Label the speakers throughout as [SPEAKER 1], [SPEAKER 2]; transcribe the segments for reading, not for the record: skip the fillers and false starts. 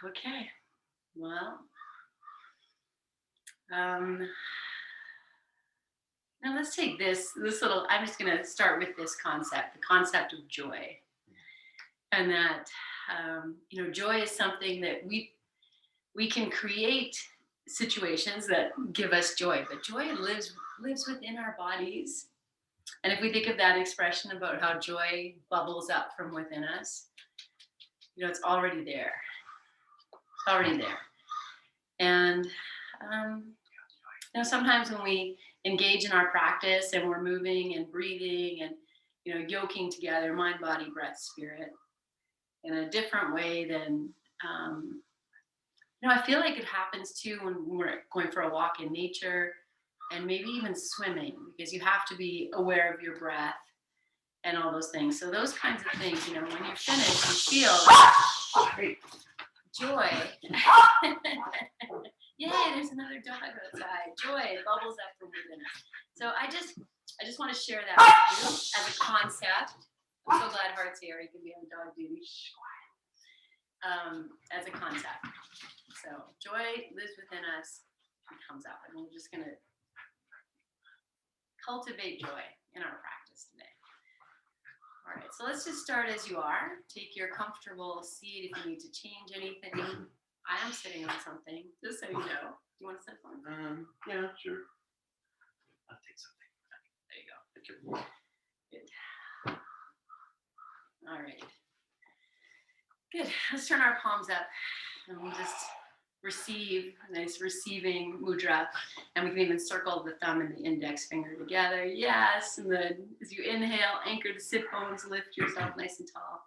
[SPEAKER 1] Okay. Well, now let's take this little. I'm just going to start with this concept, the concept of joy, and that joy is something that we can create situations that give us joy, but joy lives within our bodies. And if we think of that expression about how joy bubbles up from within us, it's already there. It's already there. And sometimes when we engage in our practice and we're moving and breathing and yoking together mind, body, breath, spirit in a different way than I feel like it happens too when we're going for a walk in nature and maybe even swimming, because you have to be aware of your breath and all those things. So those kinds of things, when you're finished, you feel joy. Yay, there's another dog outside. Joy bubbles up from within us. So I just want to share that with you as a concept. I'm so glad Heart's here. He can be on dog duty. As a concept. So joy lives within us and comes up. And we're just going to cultivate joy in our practice today. All right, so let's just start as you are. Take your comfortable seat if you need to change anything. I am sitting on something, just so you know. Do you want to sit on?
[SPEAKER 2] Yeah, sure. I'll take something.
[SPEAKER 1] There you go. Good. All right. Good. Let's turn our palms up and we'll just receive a nice receiving mudra. And we can even circle the thumb and the index finger together. Yes. And then as you inhale, anchor the sit bones, lift yourself nice and tall.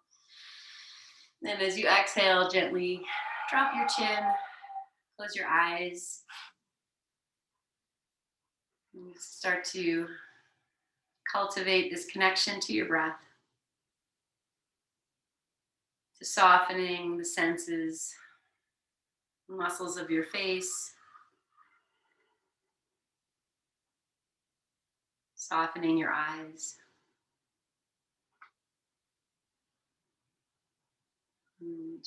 [SPEAKER 1] And as you exhale, gently drop your chin, close your eyes. And start to cultivate this connection to your breath, to softening the senses, muscles of your face, softening your eyes, and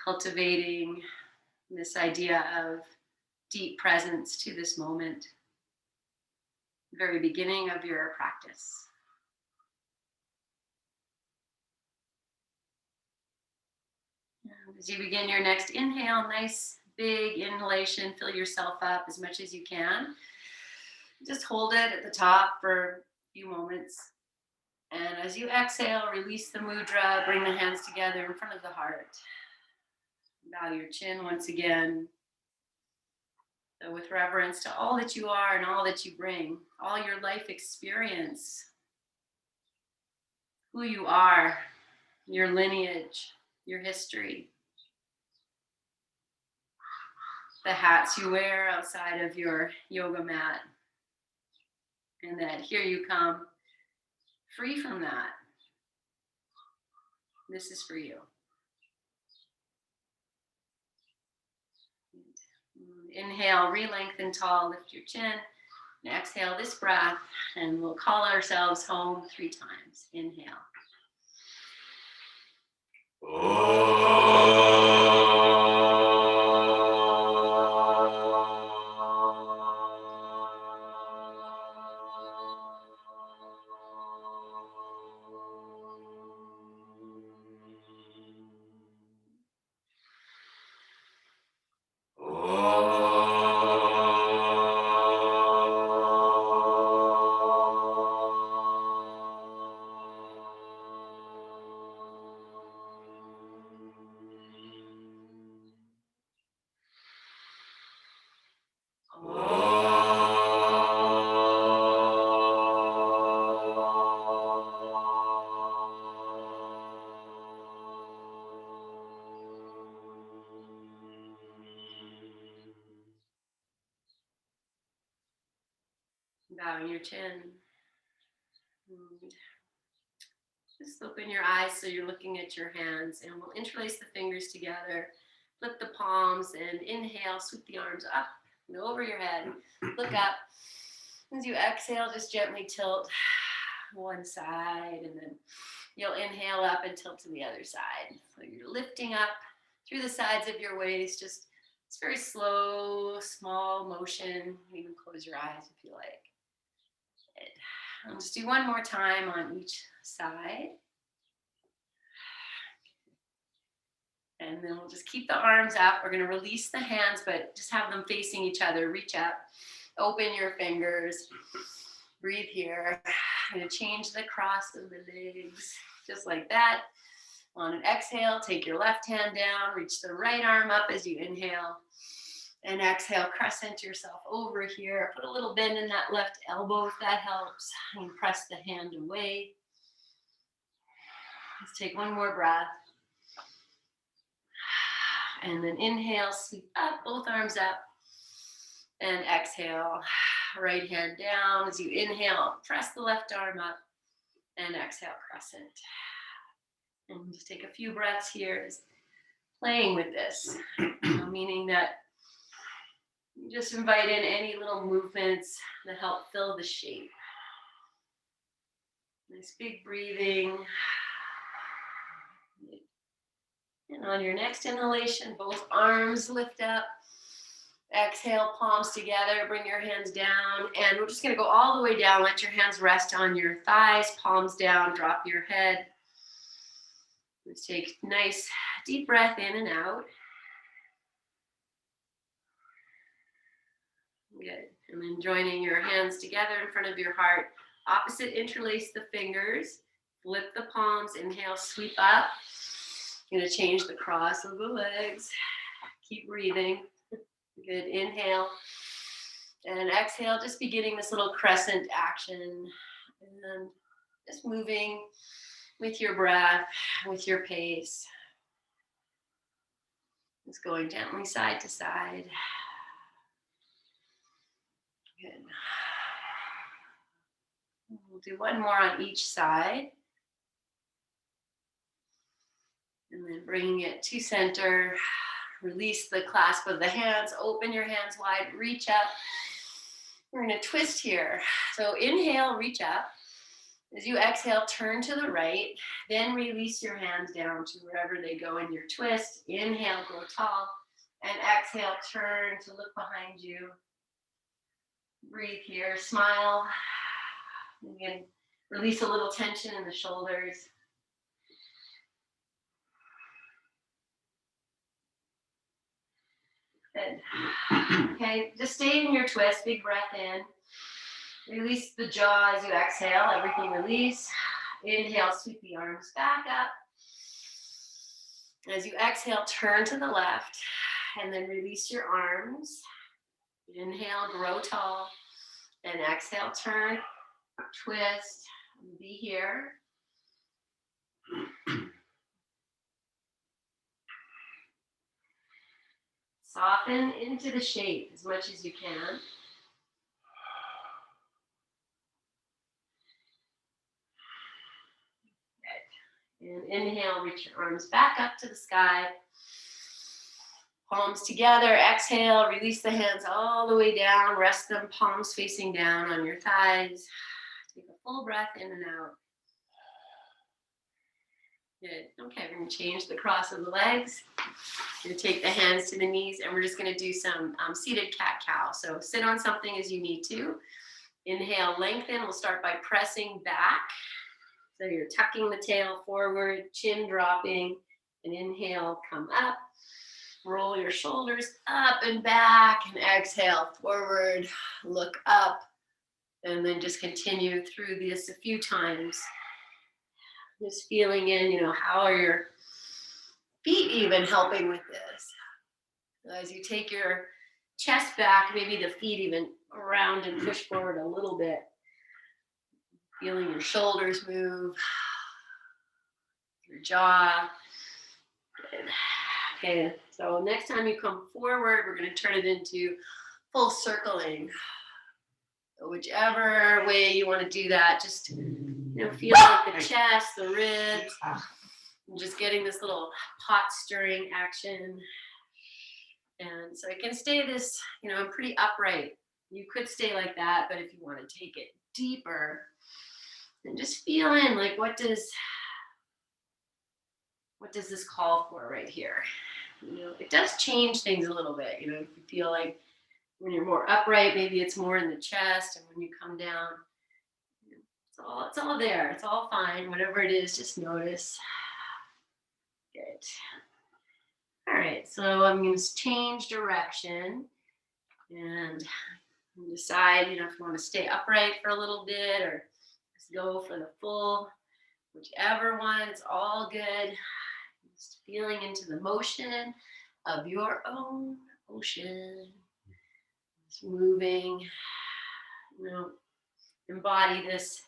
[SPEAKER 1] cultivating this idea of deep presence to this moment, the very beginning of your practice. And as you begin your next inhale, nice big inhalation, fill yourself up as much as you can. Just hold it at the top for a few moments. And as you exhale, release the mudra, bring the hands together in front of the heart. Bow your chin once again. So with reverence to all that you are and all that you bring, all your life experience, who you are, your lineage, your history, the hats you wear outside of your yoga mat, and that here you come free from that. This is for you. Inhale, re-lengthen tall, lift your chin. And exhale this breath, and we'll call ourselves home 3 times. Inhale. Bowing your chin. And just open your eyes so you're looking at your hands, and we'll interlace the fingers together. Flip the palms and inhale, sweep the arms up and over your head. Look up. As you exhale, just gently tilt one side, and then you'll inhale up and tilt to the other side. So you're lifting up through the sides of your waist. Just it's very slow, small motion. You can close your eyes if you like. Good. I'll just do one more time on each side. And then we'll just keep the arms up. We're going to release the hands, but just have them facing each other. Reach up, open your fingers, breathe here. I'm going to change the cross of the legs, just like that. On an exhale, take your left hand down, reach the right arm up as you inhale. And exhale, crescent yourself over here. Put a little bend in that left elbow if that helps. And press the hand away. Let's take one more breath. And then inhale, sweep up, both arms up. And exhale, right hand down. As you inhale, press the left arm up. And exhale, crescent. And just take a few breaths here, just playing with this. Meaning that you just invite in any little movements that help fill the shape. Nice big breathing. And on your next inhalation, both arms lift up. Exhale, palms together, bring your hands down. And we're just going to go all the way down. Let your hands rest on your thighs, palms down, drop your head. Let's take a nice deep breath in and out. Good. And then joining your hands together in front of your heart. Opposite, interlace the fingers. Flip the palms. Inhale, sweep up. You're going to change the cross of the legs. Keep breathing. Good. Inhale. And exhale, just beginning this little crescent action. And just moving with your breath, with your pace. Just going gently side to side. Good. We'll do one more on each side. And then bringing it to center. Release the clasp of the hands. Open your hands wide. Reach up. We're going to twist here. So inhale, reach up. As you exhale, turn to the right. Then release your hands down to wherever they go in your twist. Inhale, grow tall. And exhale, turn to look behind you. Breathe here. Smile. Again, release a little tension in the shoulders. Good. Okay, just stay in your twist. Big breath in. Release the jaw as you exhale. Everything release. Inhale, sweep the arms back up. As you exhale, turn to the left. And then release your arms. Inhale, grow tall. And exhale, turn, twist, be here. Soften into the shape as much as you can. Good. And inhale, reach your arms back up to the sky. Palms together, exhale, release the hands all the way down. Rest them, palms facing down on your thighs. Take a full breath in and out. Good. Okay, we're going to change the cross of the legs. We're going to take the hands to the knees, and we're just going to do some seated cat-cow. So sit on something as you need to. Inhale, lengthen. We'll start by pressing back. So you're tucking the tail forward, chin dropping. And inhale, come up. Roll your shoulders up and back. And exhale, forward, look up. And then just continue through this a few times. Just feeling in, how are your feet even helping with this? As you take your chest back, maybe the feet even around and push forward a little bit. Feeling your shoulders move, your jaw. Good. Okay, so next time you come forward, we're going to turn it into full circling. So whichever way you want to do that, just feel like the chest, the ribs, and just getting this little pot stirring action. And so it can stay this, pretty upright. You could stay like that, but if you want to take it deeper, and just feel in, like, what does this call for right here? it does change things a little bit. If you feel like when you're more upright, maybe it's more in the chest, and when you come down, it's all there. It's all fine. Whatever it is, just notice. Good. All right, so I'm going to change direction and decide, if you want to stay upright for a little bit or just go for the full, whichever one. It's all good. Just feeling into the motion of your own ocean. Just moving, embody this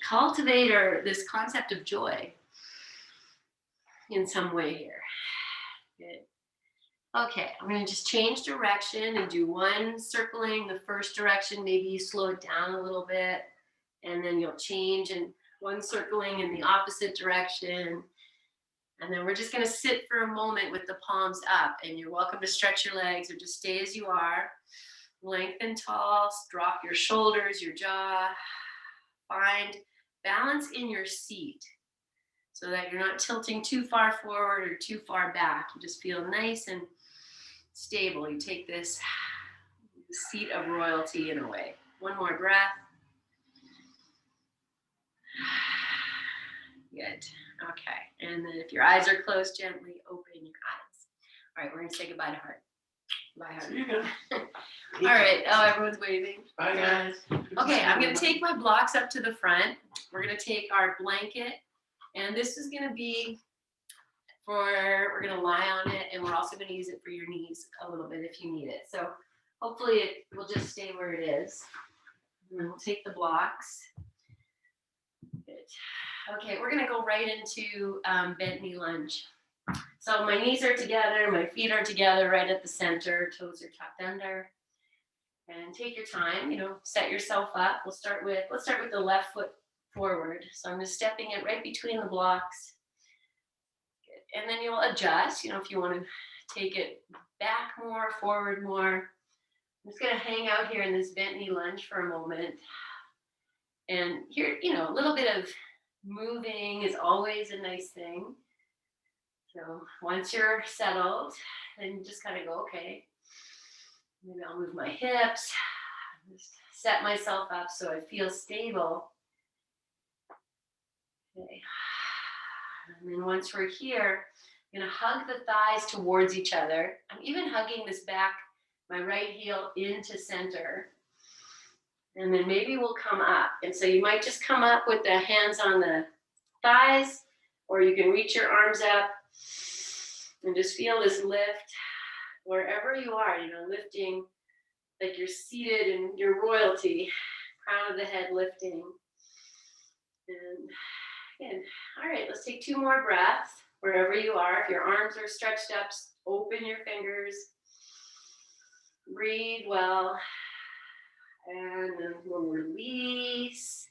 [SPEAKER 1] cultivate or this concept of joy in some way here. Good. Okay, I'm going to just change direction and do one circling the first direction. Maybe you slow it down a little bit, and then you'll change and one circling in the opposite direction. And then we're just going to sit for a moment with the palms up, and you're welcome to stretch your legs or just stay as you are. Lengthen tall, drop your shoulders, your jaw. Find balance in your seat so that you're not tilting too far forward or too far back. You just feel nice and stable. You take this seat of royalty in a way. One more breath. Good. Okay. And then if your eyes are closed, gently open your eyes. All right, we're going to say goodbye to heart. Bye, heart.
[SPEAKER 2] See you guys.
[SPEAKER 1] All right. Oh, everyone's waving.
[SPEAKER 2] Bye, guys.
[SPEAKER 1] Okay, I'm going to take my blocks up to the front. We're going to take our blanket, and this is going to be we're going to lie on it, and we're also going to use it for your knees a little bit if you need it. So hopefully it will just stay where it is. And then we'll take the blocks. Good. Okay, we're going to go right into bent knee lunge. So my knees are together, my feet are together right at the center, toes are tucked under. And take your time, set yourself up. Let's start with the left foot forward. So I'm just stepping it right between the blocks. Good. And then you'll adjust, if you want to take it back more, forward more. I'm just going to hang out here in this bent knee lunge for a moment. And here, a little bit of moving is always a nice thing. So once you're settled, then you just kind of go, okay, maybe I'll move my hips, just set myself up so I feel stable. Okay. And then once we're here, I'm going to hug the thighs towards each other. I'm even hugging this back, my right heel into center. And then maybe we'll come up. And so you might just come up with the hands on the thighs, or you can reach your arms up and just feel this lift wherever you are, lifting like you're seated in your royalty, crown of the head lifting. And again, all right, let's take 2 more breaths wherever you are. If your arms are stretched up, open your fingers. Breathe well. And then we'll release.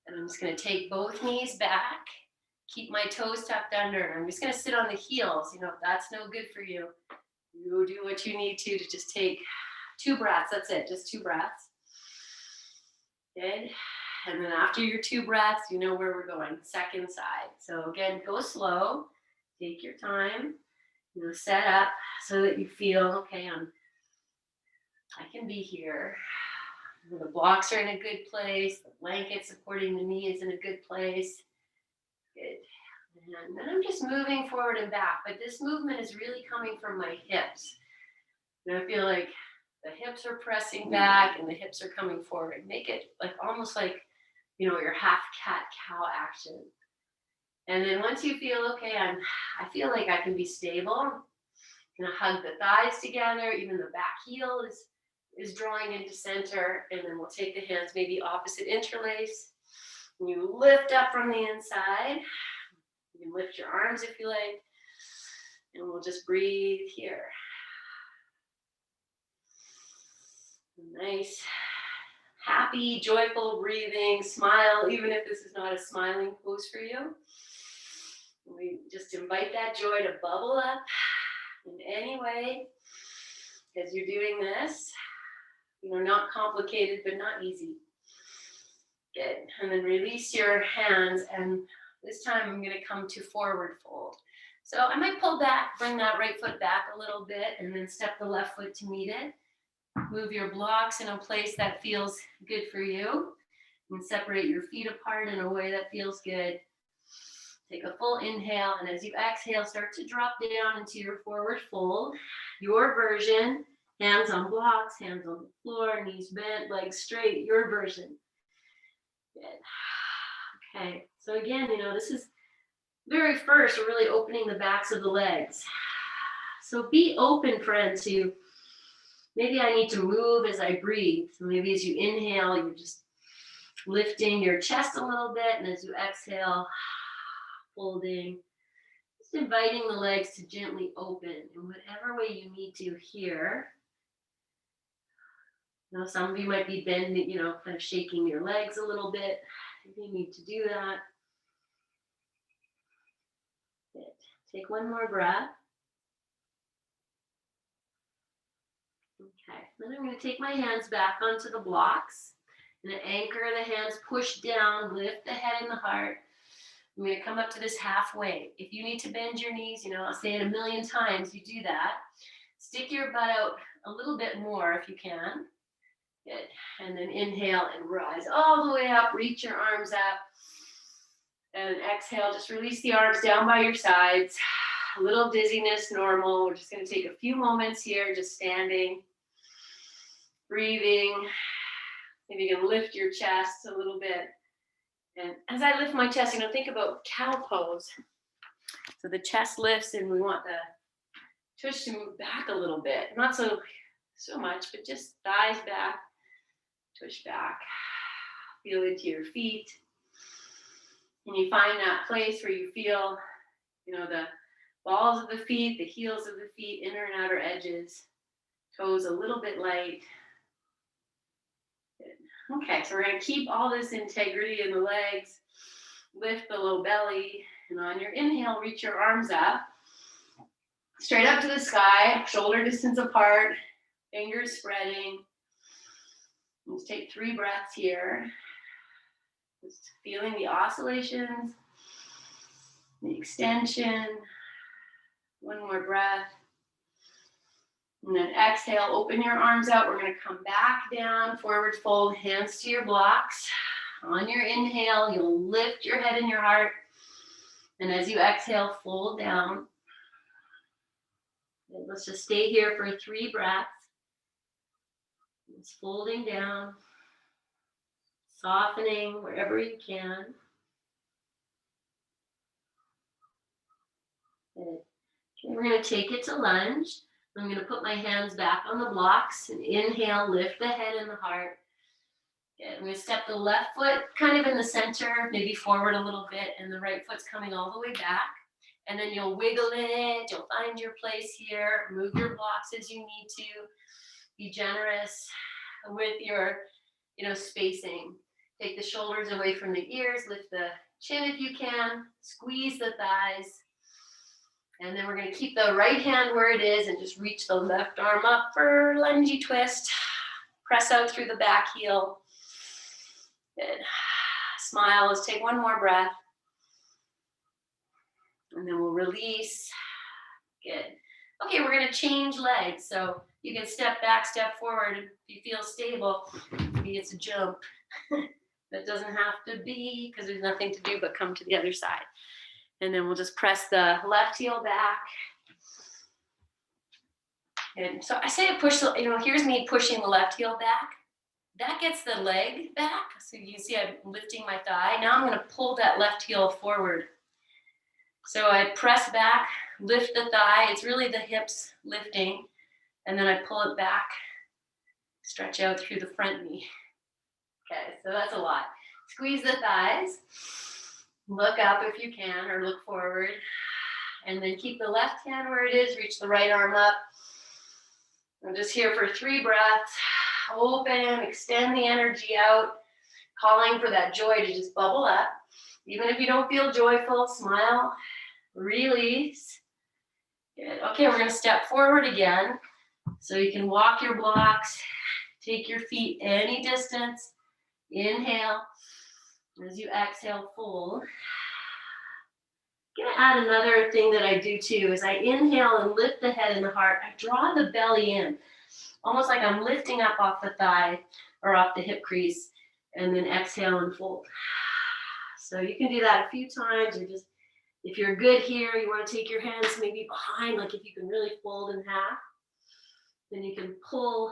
[SPEAKER 1] And I'm just going to take both knees back. Keep my toes tucked under. And I'm just going to sit on the heels. If that's no good for you, you do what you need to just take 2 breaths. That's it. Just 2 breaths. Good. And then after your 2 breaths, you know where we're going. Second side. So again, go slow. Take your time. Set up so that you feel, okay, I can be here. The blocks are in a good place. The blanket supporting the knee is in a good place. Good. And then I'm just moving forward and back. But this movement is really coming from my hips. I feel like the hips are pressing back and the hips are coming forward. Make it almost like, your half cat cow action. And then once you feel, okay, I feel like I can be stable. I'm going to hug the thighs together. Even the back heel is drawing into center. And then we'll take the hands maybe opposite interlace. And you lift up from the inside. You can lift your arms if you like. And we'll just breathe here. Nice, happy, joyful breathing. Smile, even if this is not a smiling pose for you. We just invite that joy to bubble up in any way as you're doing this. Not complicated, but not easy. Good. And then release your hands and This time I'm going to come to forward fold. So I might pull back, bring that right foot back a little bit, and then step the left foot to meet it. Move your blocks in a place that feels good for you. And separate your feet apart in a way that feels good. Take a full inhale, and as you exhale, start to drop down into your forward fold. Your version, hands on blocks, hands on the floor, knees bent, legs straight, your version. Good. Okay, so again, this is very first, we're really opening the backs of the legs. So be open, friend, to maybe I need to move as I breathe. So maybe as you inhale, you're just lifting your chest a little bit, and as you exhale, folding, just inviting the legs to gently open in whatever way you need to here. Some of you might be bending, kind of shaking your legs a little bit. If you need to do that. Good. Take one more breath. Okay, then I'm going to take my hands back onto the blocks. I'm going to anchor the hands, push down, lift the head and the heart. I'm going to come up to this halfway. If you need to bend your knees, I'll say it a million times, you do that. Stick your butt out a little bit more if you can. Good. And then inhale and rise all the way up, reach your arms up. And exhale, just release the arms down by your sides. A little dizziness, normal. We're just going to take a few moments here, just standing, breathing. Maybe you can lift your chest a little bit. And as I lift my chest, think about cow pose. So the chest lifts, and we want the tush to move back a little bit. Not so much, but just thighs back, tush back. Feel into your feet. And you find that place where you feel, the balls of the feet, the heels of the feet, inner and outer edges, toes a little bit light. Good. Okay, so we're going to keep all this integrity in the legs. Lift the low belly. And on your inhale, reach your arms up. Straight up to the sky, shoulder distance apart, fingers spreading. Let's take 3 breaths here. Just feeling the oscillations, the extension. One more breath. And then exhale, open your arms out. We're going to come back down, forward fold, hands to your blocks. On your inhale, you'll lift your head and your heart. And as you exhale, fold down. And let's just stay here for 3 breaths. Just folding down, softening wherever you can. Good. Okay, we're going to take it to lunge. I'm going to put my hands back on the blocks and inhale, lift the head and the heart. Good. I'm going to step the left foot kind of in the center, maybe forward a little bit, and the right foot's coming all the way back. And then you'll wiggle it, you'll find your place here, move your blocks as you need to. Be generous with your, spacing. Take the shoulders away from the ears, lift the chin if you can, squeeze the thighs. And then we're going to keep the right hand where it is and just reach the left arm up for lungy twist. Press out through the back heel. Good. Smile. Let's take one more breath. And then we'll release. Good. Okay, we're going to change legs. So you can step back, step forward. If you feel stable, maybe it's a jump. That doesn't have to be, because there's nothing to do but come to the other side. And then we'll just press the left heel back. And so I say to push, here's me pushing the left heel back. That gets the leg back. So you see I'm lifting my thigh. Now I'm going to pull that left heel forward. So I press back, lift the thigh. It's really the hips lifting. And then I pull it back, stretch out through the front knee. Okay, so that's a lot. Squeeze the thighs. Look up if you can, or look forward. And then keep the left hand where it is. Reach the right arm up. I'm just here for 3 breaths. Open, extend the energy out. Calling for that joy to just bubble up. Even if you don't feel joyful, smile, release. Good. Okay, we're going to step forward again. So you can walk your blocks. Take your feet any distance. Inhale. As you exhale, fold.
[SPEAKER 3] I'm gonna add another thing that I do too, is I inhale and lift the head and the heart. I draw the belly in, almost like I'm lifting up off the thigh or off the hip crease, and then exhale and fold. So you can do that a few times, or just, if you're good here, you want to take your hands maybe behind, like if you can really fold in half, then you can pull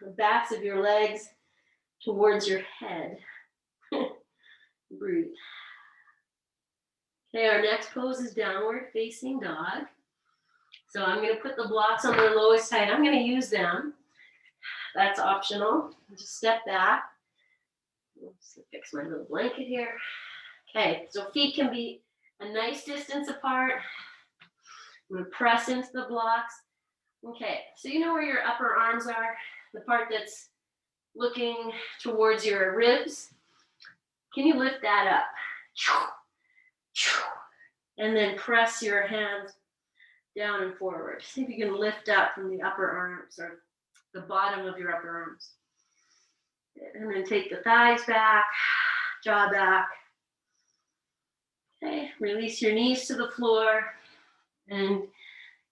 [SPEAKER 3] the backs of your legs towards your head. Breathe. Okay, our next pose is downward facing dog. So I'm going to put the blocks on their lowest height. I'm going to use them. That's optional. Just step back. Let's fix my little blanket here. Okay, so feet can be a nice distance apart. I'm going to press into the blocks. Okay, so you know where your upper arms are? The part that's looking towards your ribs? Can you lift that up? And then press your hands down and forward. See if you can lift up from the upper arms or the bottom of your upper arms. And then take the thighs back, jaw back. Okay, release your knees to the floor. And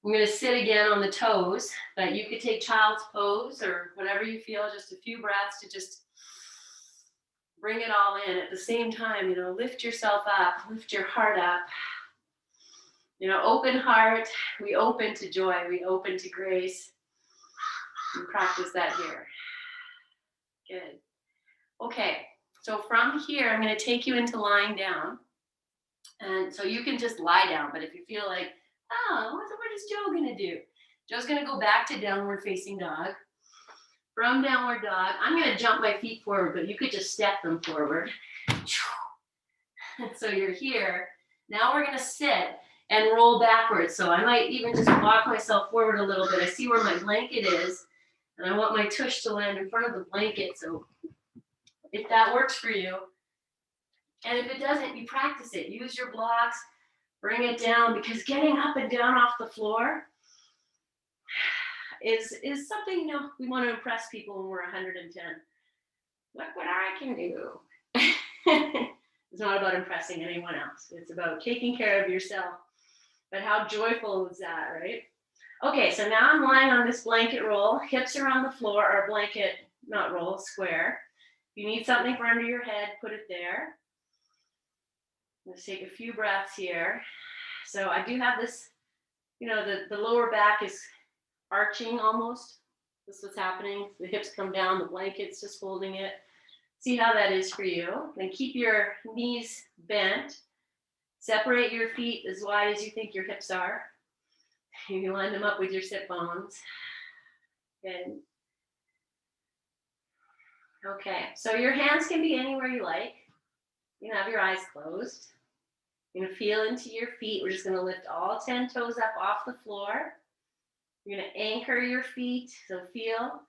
[SPEAKER 3] I'm going to sit again on the toes, but you could take child's pose or whatever you feel, just a few breaths to just bring it all in at the same time. You know, lift yourself up, lift your heart up. You know, open heart, we open to joy, we open to grace. And practice that here. Good. Okay, so from here, I'm going to take you into lying down. And so you can just lie down, but if you feel like, oh, what is Joe going to do? Joe's going to go back to downward facing dog. From downward dog, I'm going to jump my feet forward, but you could just step them forward. So you're here. Now we're going to sit and roll backwards. So I might even just walk myself forward a little bit. I see where my blanket is, and I want my tush to land in front of the blanket. So if that works for you, and if it doesn't, you practice it. Use your blocks, bring it down, because getting up and down off the floor is something, you know, we want to impress people when we're 110. Look what I can do. It's not about impressing anyone else. It's about taking care of yourself. But how joyful is that, right? Okay, so now I'm lying on this blanket roll. Hips are on the floor, or blanket, not roll, square. If you need something for under your head, put it there. Let's take a few breaths here. So I do have this, you know, the lower back is arching almost. This is what's happening. The hips come down, the blanket's just holding it. See how that is for you. Then keep your knees bent. Separate your feet as wide as you think your hips are. You can line them up with your sit bones. Good. Okay, so your hands can be anywhere you like. You can have your eyes closed. You're going to feel into your feet. We're just going to lift all 10 toes up off the floor. You're going to anchor your feet, so feel.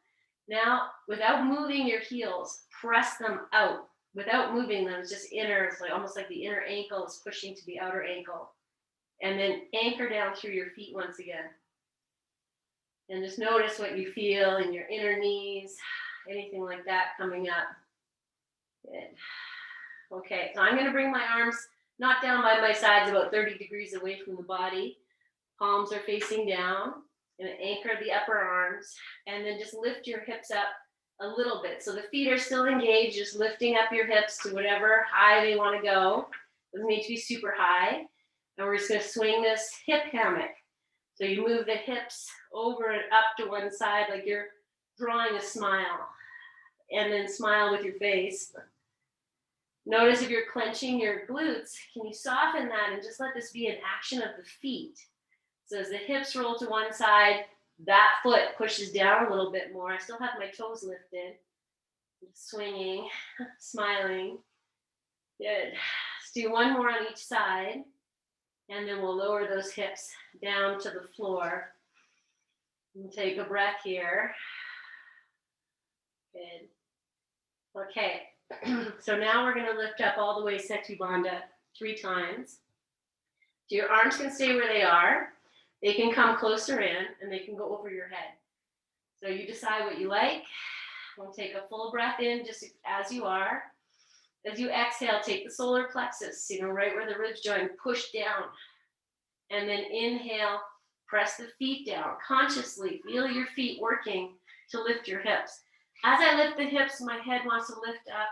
[SPEAKER 3] Now, without moving your heels, press them out. Without moving them, it's just inner, it's like almost like the inner ankle is pushing to the outer ankle. And then anchor down through your feet once again. And just notice what you feel in your inner knees, anything like that coming up. Good. Okay, so I'm going to bring my arms not down by my sides, about 30 degrees away from the body. Palms are facing down. Going to anchor the upper arms, and then just lift your hips up a little bit. So the feet are still engaged, just lifting up your hips to whatever high they want to go. Doesn't need to be super high. And we're just going to swing this hip hammock. So you move the hips over and up to one side like you're drawing a smile. And then smile with your face. Notice if you're clenching your glutes, can you soften that and just let this be an action of the feet? So as the hips roll to one side, that foot pushes down a little bit more. I still have my toes lifted. Swinging, smiling. Good. Let's do one more on each side. And then we'll lower those hips down to the floor. And take a breath here. Good. Okay. So now we're going to lift up all the way Setu Bandha 3 times. So your arms can stay where they are. They can come closer in, and they can go over your head. So you decide what you like. We'll take a full breath in just as you are. As you exhale, take the solar plexus, right where the ribs join, push down. And then inhale, press the feet down. Consciously feel your feet working to lift your hips. As I lift the hips, my head wants to lift up.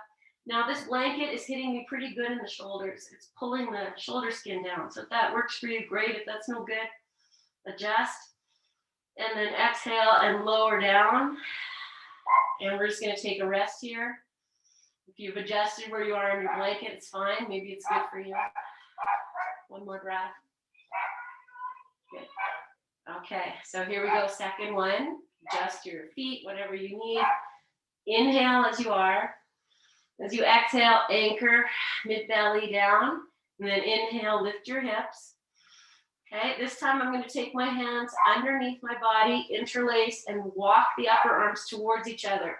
[SPEAKER 3] Now this blanket is hitting me pretty good in the shoulders. It's pulling the shoulder skin down. So if that works for you, great. If that's no good, adjust. And then exhale and lower down. And we're just going to take a rest here. If you've adjusted where you are in your blanket, it's fine. Maybe it's good for you. One more breath. Good. Okay, so here we go. Second one. Adjust your feet, whatever you need. Inhale as you are. As you exhale, anchor mid-belly down. And then inhale, lift your hips. Okay, this time I'm going to take my hands underneath my body, interlace, and walk the upper arms towards each other.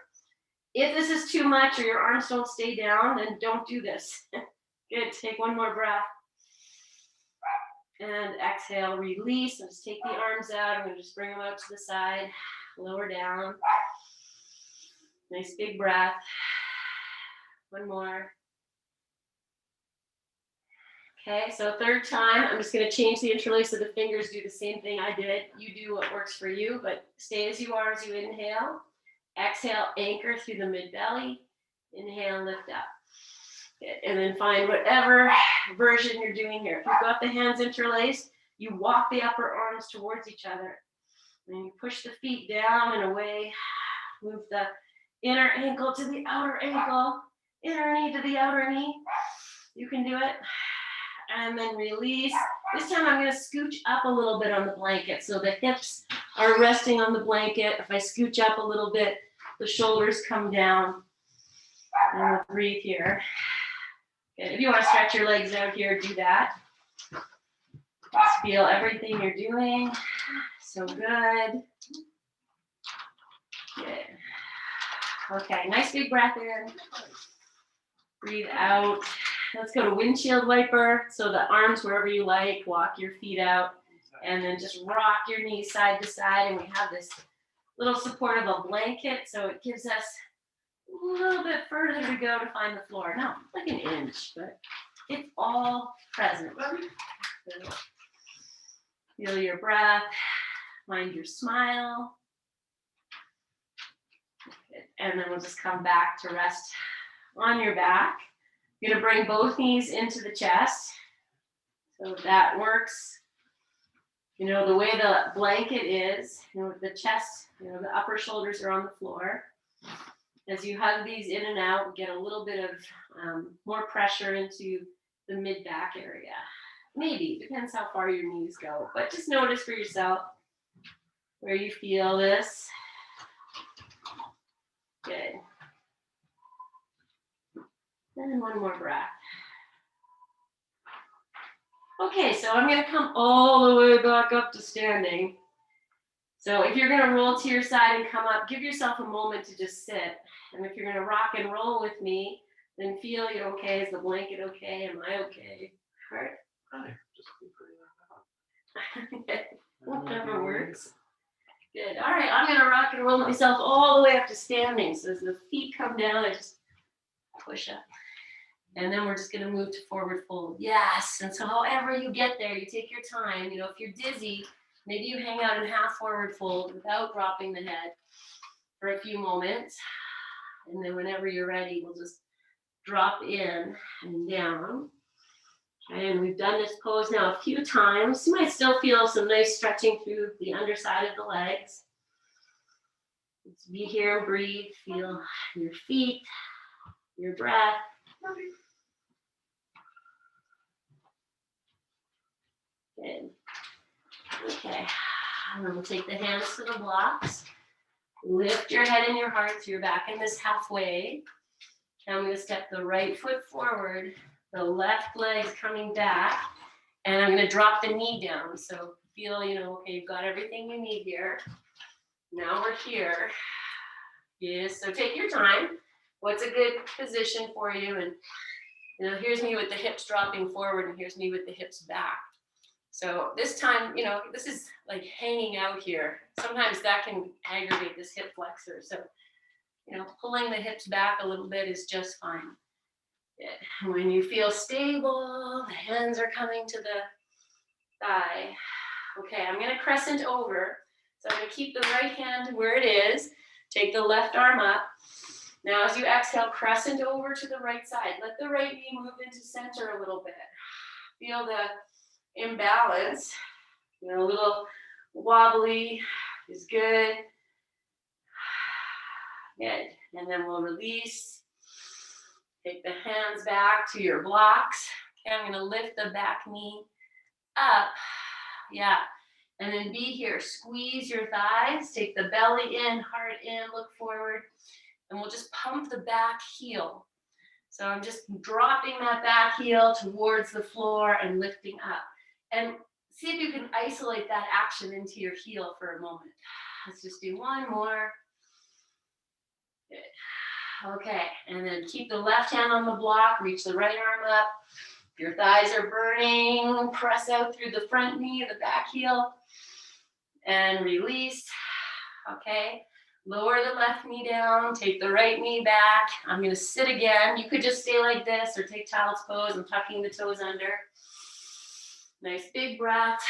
[SPEAKER 3] If this is too much or your arms don't stay down, then don't do this. Good, take one more breath. And exhale, release, and just take the arms out. I'm going to just bring them out to the side, lower down. Nice big breath. One more. Okay, so third time, I'm just going to change the interlace of the fingers, do the same thing I did. You do what works for you, but stay as you are as you inhale. Exhale, anchor through the mid-belly. Inhale, lift up. Good. And then find whatever version you're doing here. If you've got the hands interlaced, you walk the upper arms towards each other. And you push the feet down and away. Move the inner ankle to the outer ankle. Inner knee to the outer knee. You can do it. And then release. This time I'm going to scooch up a little bit on the blanket. So the hips are resting on the blanket. If I scooch up a little bit, the shoulders come down. And we'll breathe here. Good. If you want to stretch your legs out here, do that. Just feel everything you're doing. So good. Good. Okay, nice big breath in. Breathe out. Let's go to windshield wiper. So the arms wherever you like, walk your feet out, and then just rock your knees side to side. And we have this little support of a blanket, so it gives us a little bit further to go to find the floor. Not like an inch, but it's all present. Feel your breath. Mind your smile. And then we'll just come back to rest on your back. You're going to bring both knees into the chest. So that works. You know, the way the blanket is, you know, the chest, you know, the upper shoulders are on the floor. As you hug these in and out, get a little bit of more pressure into the mid-back area. Maybe, depends how far your knees go. But just notice for yourself where you feel this. Good. And one more breath. Okay, so I'm going to come all the way back up to standing. So if you're going to roll to your side and come up, give yourself a moment to just sit. And if you're going to rock and roll with me, then feel you're okay. Is the blanket okay? Am I okay? All right.
[SPEAKER 2] Just keep putting that down.
[SPEAKER 3] Whatever works. Good. All right, I'm going to rock and roll myself all the way up to standing. So as the feet come down, I just push up. And then we're just going to move to forward fold. Yes. And so however you get there, you take your time. You know, if you're dizzy, maybe you hang out in half forward fold without dropping the head for a few moments. And then whenever you're ready, we'll just drop in and down. And we've done this pose now a few times. You might still feel some nice stretching through the underside of the legs. Let's be here and breathe. Feel your feet, your breath. Good. Okay. And then we'll take the hands to the blocks. Lift your head and your heart so you're back in this halfway. And I'm going to step the right foot forward, the left leg coming back, and I'm going to drop the knee down. So feel, you know, okay, you've got everything you need here. Now we're here. Yes, so take your time. What's a good position for you? And, you know, here's me with the hips dropping forward, and here's me with the hips back. So this time, you know, this is like hanging out here. Sometimes that can aggravate this hip flexor. So, you know, pulling the hips back a little bit is just fine. Good. When you feel stable, the hands are coming to the thigh. Okay, I'm gonna crescent over. So I'm gonna keep the right hand where it is. Take the left arm up. Now as you exhale, crescent over to the right side. Let the right knee move into center a little bit. Feel the imbalance. You know, a little wobbly is good. Good. And then we'll release. Take the hands back to your blocks. Okay, I'm gonna lift the back knee up. Yeah. And then be here. Squeeze your thighs. Take the belly in, heart in, look forward. And we'll just pump the back heel. So I'm just dropping that back heel towards the floor and lifting up. And see if you can isolate that action into your heel for a moment. Let's just do one more. Good. Okay, and then keep the left hand on the block, reach the right arm up. If your thighs are burning, press out through the front knee, the back heel, and release. Okay, lower the left knee down, take the right knee back. I'm gonna sit again. You could just stay like this or take child's pose. I'm tucking the toes under. Nice big breath.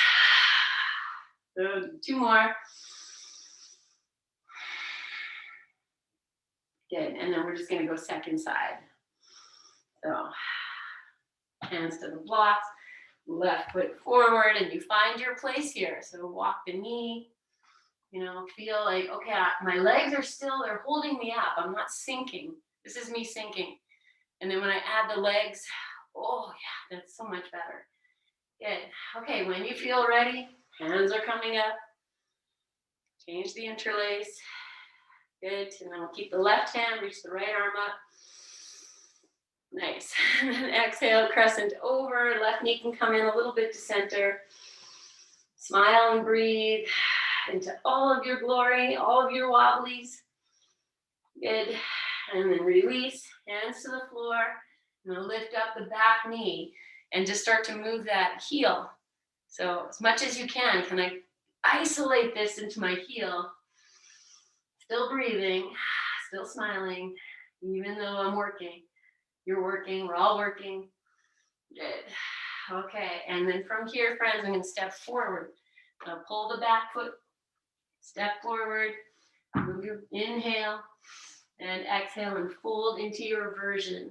[SPEAKER 3] Good. 2 more. Good, and then we're just gonna go second side. So, hands to the blocks, left foot forward, and you find your place here. So walk the knee, you know, feel like, okay, my legs are still, they're holding me up. I'm not sinking. This is me sinking. And then when I add the legs, oh yeah, that's so much better. Good, okay, when you feel ready, hands are coming up. Change the interlace. Good, and then we'll keep the left hand, reach the right arm up. Nice, and then exhale, crescent over, left knee can come in a little bit to center. Smile and breathe into all of your glory, all of your wobblies. Good, and then release, hands to the floor, and then lift up the back knee, and just start to move that heel. So as much as you can I isolate this into my heel? Still breathing, still smiling, even though I'm working. You're working, we're all working. Good. Okay, and then from here, friends, I'm gonna step forward. I'll pull the back foot, step forward, move your inhale, and exhale and fold into your version.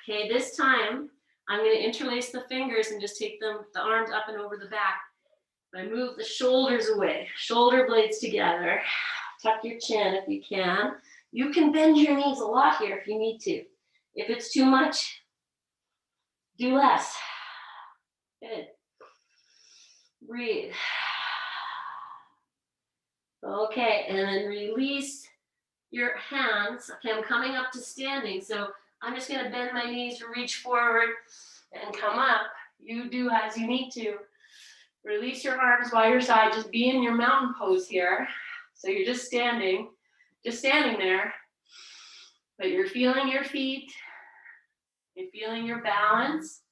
[SPEAKER 3] Okay, this time, I'm gonna interlace the fingers and just take the arms up and over the back. I move the shoulders away, shoulder blades together. Tuck your chin if you can. You can bend your knees a lot here if you need to. If it's too much, do less. Good. Breathe. Okay, and then release your hands. Okay, I'm coming up to standing, so I'm just gonna bend my knees, reach forward, and come up. You do as you need to. Release your arms by your side. Just be in your mountain pose here. So you're just standing there, but you're feeling your feet, you're feeling your balance.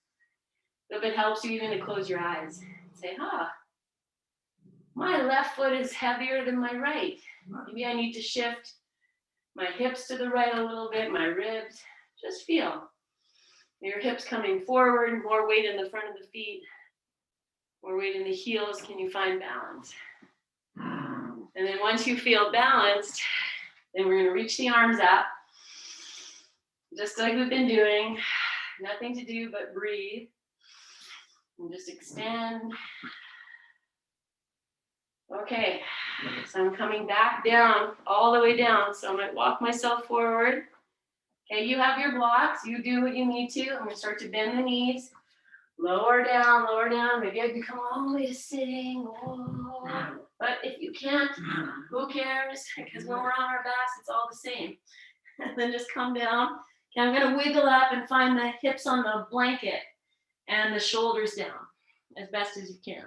[SPEAKER 3] So if it helps you even to close your eyes, say, my left foot is heavier than my right. Maybe I need to shift my hips to the right a little bit, my ribs. Just feel your hips coming forward, more weight in the front of the feet, more weight in the heels. Can you find balance? And then once you feel balanced, then we're gonna reach the arms up, just like we've been doing. Nothing to do but breathe. And just extend. Okay, so I'm coming back down, all the way down. So I'm gonna walk myself forward. Okay, you have your blocks, you do what you need to. I'm gonna start to bend the knees. Lower down, lower down. Maybe I can come all the way to sitting. Oh. But if you can't, who cares? Because when we're on our backs, it's all the same. And then just come down. Okay, I'm gonna wiggle up and find the hips on the blanket and the shoulders down as best as you can.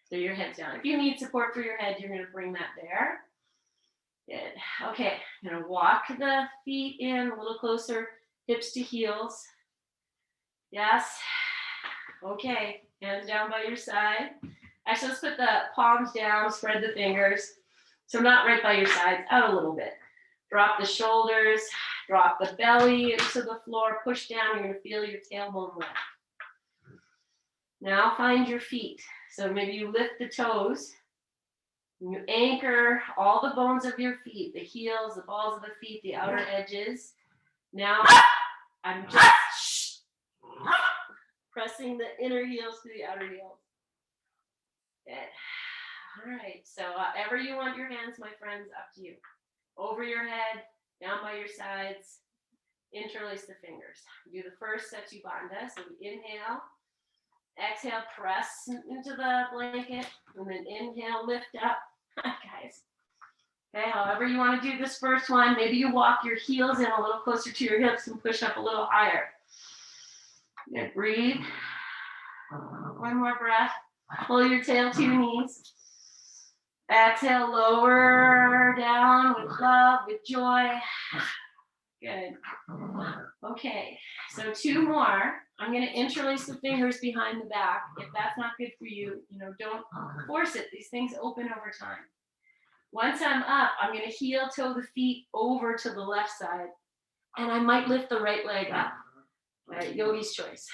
[SPEAKER 3] So your head's down. If you need support for your head, you're gonna bring that there. Good. Okay, I'm gonna walk the feet in a little closer, hips to heels. Yes. Okay, hands down by your side. Actually, let's put the palms down, spread the fingers. So not right by your sides, out a little bit. Drop the shoulders, drop the belly into the floor, push down. You're gonna feel your tailbone lift. Now find your feet. So maybe you lift the toes. You anchor all the bones of your feet, the heels, the balls of the feet, the outer edges. Now I'm just pressing the inner heels to the outer heels. Good. All right, so however you want your hands, my friends, up to you. Over your head, down by your sides, interlace the fingers. Do the first Setu Bandha. So we inhale, exhale, press into the blanket, and then inhale, lift up. Guys. Okay, however you want to do this first one, maybe you walk your heels in a little closer to your hips and push up a little higher. Good, breathe. One more breath. Pull your tail to your knees. Exhale, lower down with love, with joy. Good. Okay, so 2 more. I'm going to interlace the fingers behind the back. If that's not good for you, don't force it. These things open over time. Once I'm up, I'm going to heel toe the feet over to the left side, and I might lift the right leg up. Right, yogi's choice.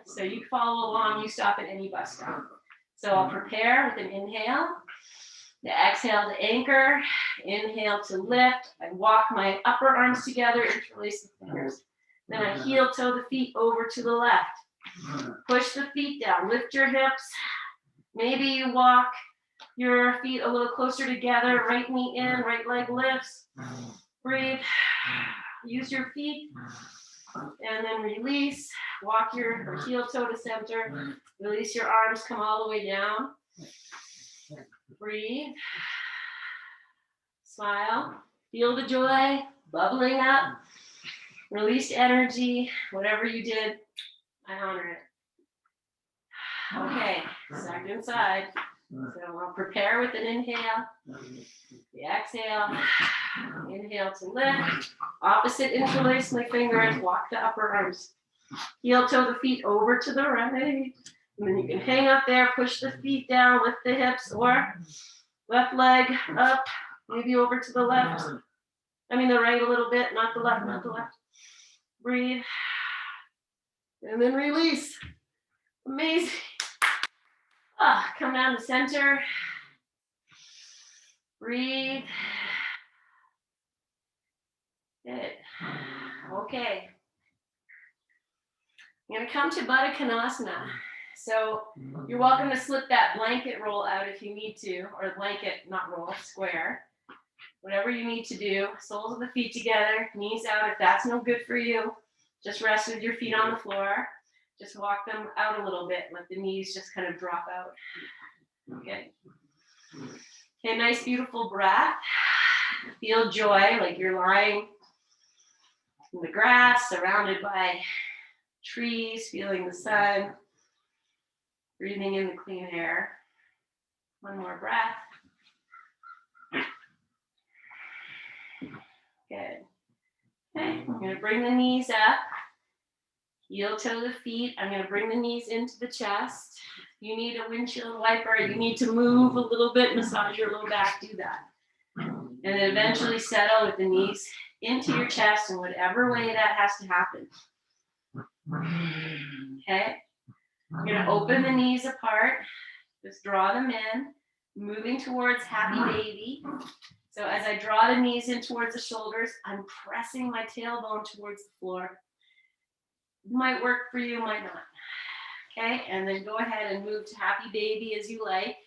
[SPEAKER 3] So you follow along, you stop at any bus stop. So I'll prepare with an inhale, the exhale to anchor, inhale to lift. I walk my upper arms together, interlace the fingers. Then I heel toe the feet over to the left. Push the feet down, lift your hips. Maybe you walk your feet a little closer together, right knee in, right leg lifts. Breathe, use your feet, and then release. Walk your heel toe to center. Release your arms, come all the way down. Breathe. Smile. Feel the joy bubbling up. Release energy. Whatever you did, I honor it. Okay, second side. So I'll prepare with an inhale. The exhale. Inhale to lift. Opposite interlace my fingers. Walk the upper arms. Heel toe the feet over to the right. And then you can hang up there, push the feet down, lift the hips, or left leg up, maybe over to the left. The right a little bit, not the left, not the left. Breathe. And then release. Amazing. Come down to center. Breathe. Good. Okay. I'm going to come to Baddha Konasana. So you're welcome to slip that blanket roll out if you need to, or blanket, not roll, square. Whatever you need to do. Soles of the feet together, knees out. If that's no good for you, just rest with your feet on the floor. Just walk them out a little bit. Let the knees just kind of drop out. Okay. Okay, nice, beautiful breath. Feel joy, like you're lying in the grass, surrounded by trees, feeling the sun, breathing in the clean air. One more breath. Good. Okay, I'm going to bring the knees up. Heel toe the feet. I'm going to bring the knees into the chest. You need a windshield wiper. You need to move a little bit, massage your low back, do that. And then eventually settle with the knees into your chest in whatever way that has to happen. Okay. I'm going to open the knees apart. Just draw them in, moving towards happy baby. So as I draw the knees in towards the shoulders, I'm pressing my tailbone towards the floor. Might work for you, might not. Okay, and then go ahead and move to happy baby as you like.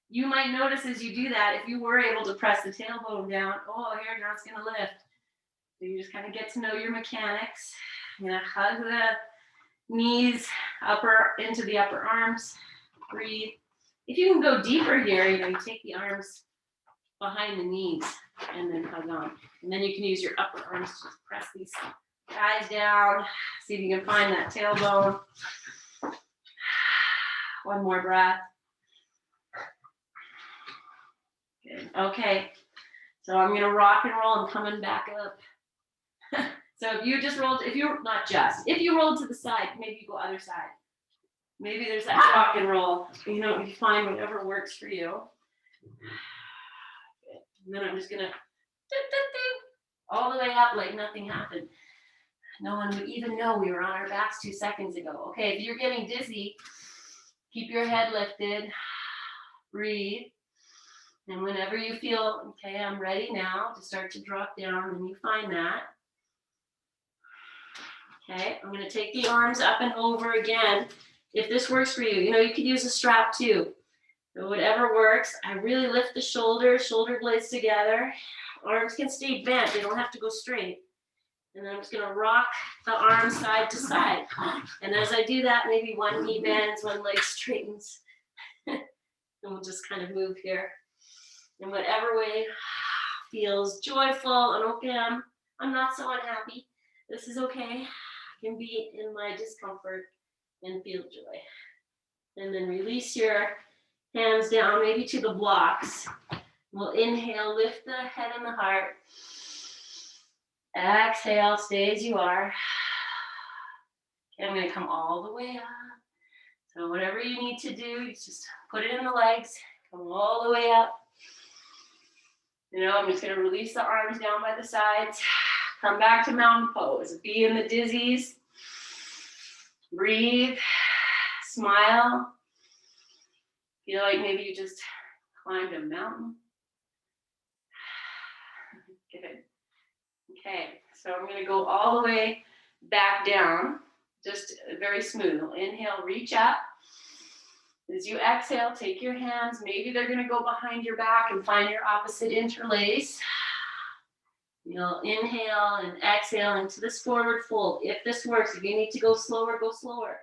[SPEAKER 3] You might notice as you do that, if you were able to press the tailbone down, oh, here, now it's gonna lift. So you just kind of get to know your mechanics. I'm gonna hug the knees into the upper arms. Breathe. If you can go deeper here, you take the arms behind the knees and then hug on. And then you can use your upper arms to just press these thighs down. See if you can find that tailbone. One more breath. Good. Okay. So I'm going to rock and roll. I'm coming back up. So if you rolled to the side, maybe you go other side. Maybe there's that rock and roll. You find whatever works for you. Good. And then I'm just going to all the way up like nothing happened. No one would even know we were on our backs 2 seconds ago. Okay, if you're getting dizzy, Keep your head lifted. Breathe. And whenever you feel, okay, I'm ready now to start to drop down, and you find that. Okay, I'm going to take the arms up and over again. If this works for you, you could use a strap too. So whatever works. I really lift the shoulders, shoulder blades together. Arms can stay bent. They don't have to go straight. And then I'm just going to rock the arms side to side. And as I do that, maybe one knee bends, one leg straightens. And we'll just kind of move here. In whatever way feels joyful and okay, I'm not so unhappy. This is okay. I can be in my discomfort and feel joy. And then release your hands down, maybe to the blocks. We'll inhale, lift the head and the heart. Exhale, stay as you are. Okay, I'm going to come all the way up. So whatever you need to do, you just put it in the legs, come all the way up. I'm just going to release the arms down by the sides. Come back to mountain pose. Be in the dizzies. Breathe. Smile. Feel like maybe you just climbed a mountain. Good. Okay, so I'm going to go all the way back down. Just very smooth. Inhale, reach up. As you exhale, take your hands. Maybe they're going to go behind your back and find your opposite interlace. You'll inhale and exhale into this forward fold. If this works, if you need to go slower, go slower.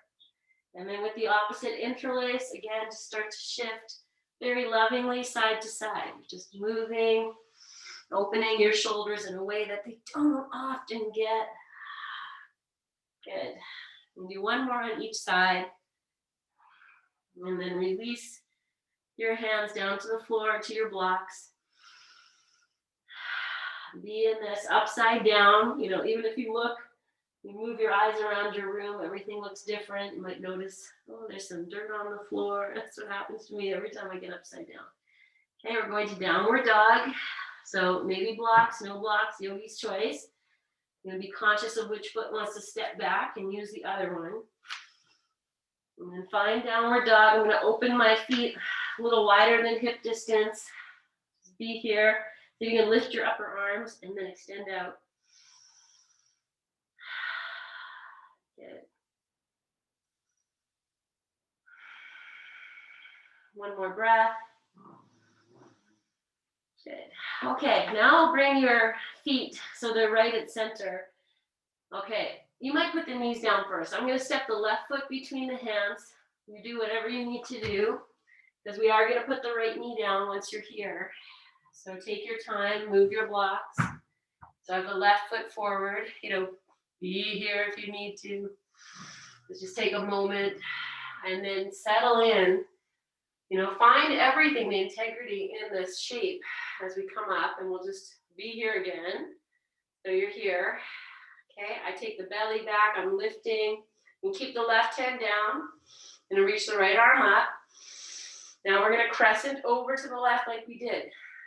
[SPEAKER 3] And then with the opposite interlace, again, just start to shift very lovingly side to side. Just moving, opening your shoulders in a way that they don't often get. Good. We'll do one more on each side. And then release your hands down to the floor, to your blocks. Be in this upside down. Even if you move your eyes around your room, everything looks different. You might notice, oh, there's some dirt on the floor. That's what happens to me every time I get upside down. Okay, we're going to downward dog. So maybe blocks, no blocks, yogi's choice. You're going to be conscious of which foot wants to step back and use the other one. And then find downward dog. I'm going to open my feet a little wider than hip distance. Just be here. So you can lift your upper arms and then extend out. Good. One more breath. Good. Okay, now bring your feet so they're right at center. Okay, you might put the knees down first. I'm going to step the left foot between the hands. You do whatever you need to do, because we are going to put the right knee down once you're here. So take your time, move your blocks. So I have the left foot forward. Be here if you need to. Just take a moment and then settle in. Find everything, the integrity in this shape as we come up, and we'll just be here again. So you're here. Okay, I take the belly back, I'm lifting, and keep the left hand down, and reach the right arm up. Now we're going to crescent over to the left like we did.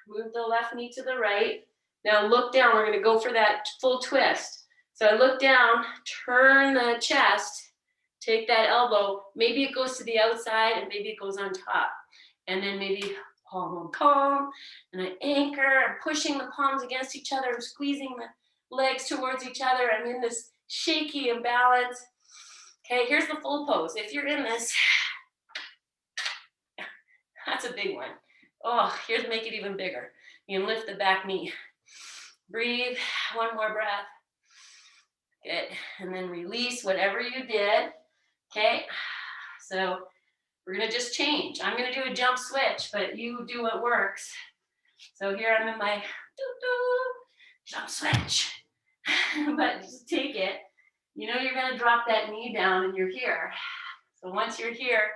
[SPEAKER 3] Move the left knee to the right. Now look down, we're going to go for that full twist. So I look down, turn the chest, take that elbow, maybe it goes to the outside and maybe it goes on top. And then maybe palm on palm, and I anchor, I'm pushing the palms against each other, I'm squeezing the legs towards each other. I'm in this shaky imbalance. Okay, here's the full pose. If you're in this, that's a big one. Oh, here's make it even bigger. You can lift the back knee. Breathe, one more breath. Good, and then release whatever you did. Okay, so we're gonna just change. I'm gonna do a jump switch, but you do what works. So here I'm in my jump switch. But just take it. You're gonna drop that knee down and you're here. So once you're here,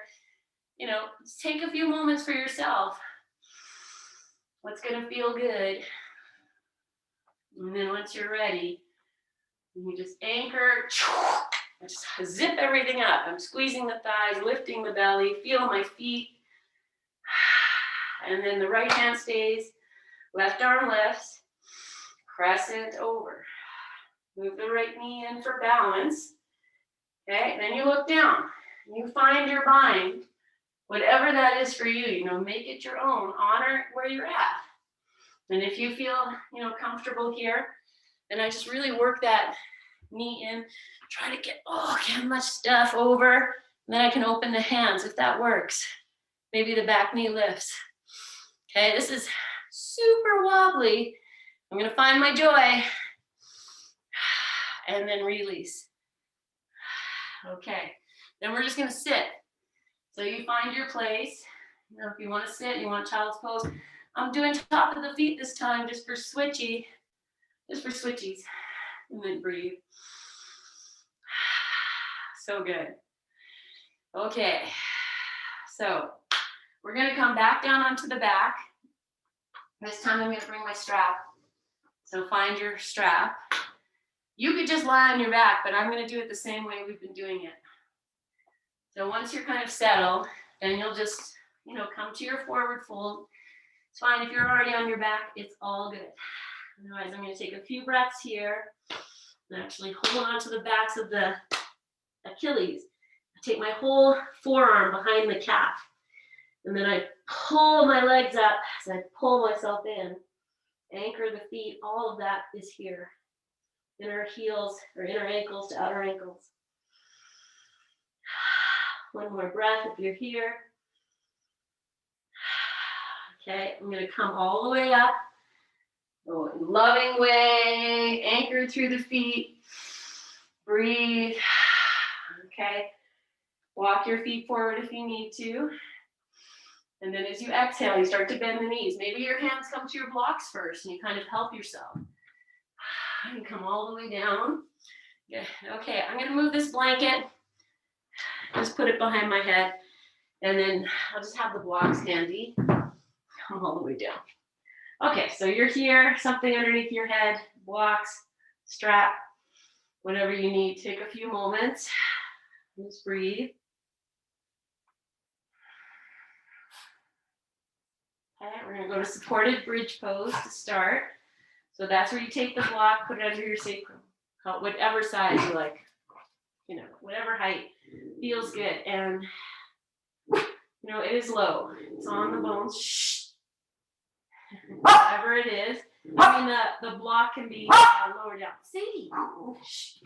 [SPEAKER 3] just take a few moments for yourself. What's gonna feel good? And then once you're ready, you just anchor. I just zip everything up. I'm squeezing the thighs, lifting the belly, feel my feet. And then the right hand stays, left arm lifts, crescent over. Move the right knee in for balance. Okay, then you look down. You find your bind.
[SPEAKER 1] Whatever that is for you, make it your own. Honor where you're at. And if you feel, comfortable here, then I just really work that knee in, try to get much stuff over, and then I can open the hands if that works. Maybe the back knee lifts. Okay, this is super wobbly. I'm gonna find my joy and then release. Okay, then we're just gonna sit. So you find your place. If you want to sit, you want child's pose. I'm doing top of the feet this time just for switchy, just for switchies. And then breathe. So good. Okay, so we're gonna come back down onto the back. This time I'm gonna bring my strap. So find your strap. You could just lie on your back, but I'm gonna do it the same way we've been doing it. So once you're kind of settled, then you'll just, come to your forward fold. It's fine if you're already on your back, it's all good. Otherwise, I'm gonna take a few breaths here and actually hold on to the backs of the Achilles. I take my whole forearm behind the calf, and then I pull my legs up as I pull myself in. Anchor the feet, all of that is here. Inner heels or inner ankles to outer ankles. One more breath if you're here. Okay, I'm gonna come all the way up. Go in loving way, anchored through the feet. Breathe. Okay, walk your feet forward if you need to. And then as you exhale, you start to bend the knees. Maybe your hands come to your blocks first and you kind of help yourself. And come all the way down. Good. Okay, I'm gonna move this blanket. Just put it behind my head. And then I'll just have the blocks handy. Come all the way down. Okay, so you're here, something underneath your head, blocks, strap, whatever you need. Take a few moments. Just breathe. Okay, we're gonna go to supported bridge pose to start. So that's where you take the block, put it under your sacrum, whatever size you like, whatever height feels good. And it is low. It's on the bones. Shh. Whatever it is. I mean, the block can be lower down. Sadie. Shh.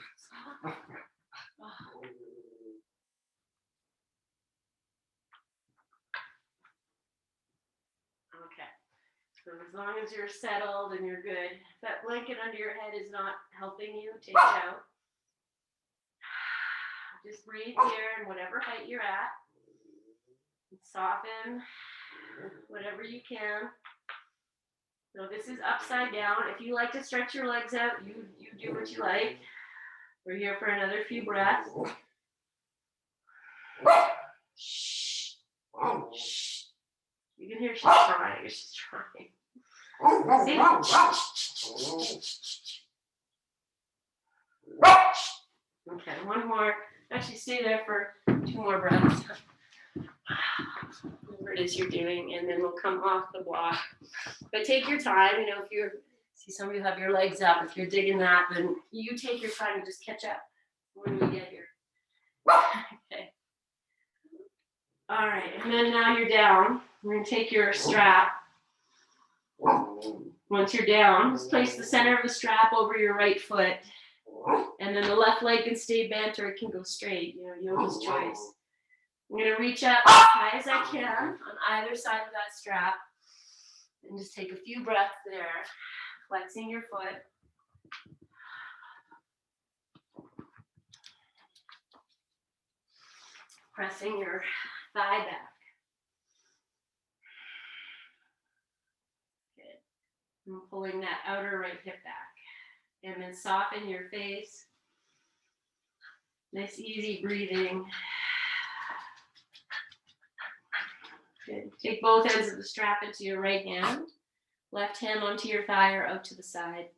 [SPEAKER 1] Okay. So as long as you're settled and you're good, if that blanket under your head is not helping you, take it out. Just breathe here and whatever height you're at. Soften whatever you can. So this is upside down. If you like to stretch your legs out, you do what you like. We're here for another few breaths. Shh. Shh. You can hear she's trying. She's trying. See? Okay, one more. Actually, stay there for 2 more breaths. Whatever it is you're doing, and then we'll come off the block. But take your time. If you see some of you have your legs up, if you're digging that, then you take your time and just catch up when we get here. Okay. All right, and then now you're down. We're gonna take your strap. Once you're down, just place the center of the strap over your right foot. And then the left leg can stay bent or it can go straight, yoga's choice. I'm gonna reach up as high as I can on either side of that strap. And just take a few breaths there, flexing your foot. Pressing your thigh back. Good. And pulling that outer right hip back. And then soften your face. Nice easy breathing. Good. Take both ends of the strap into your right hand. Left hand onto your thigh or out to the side.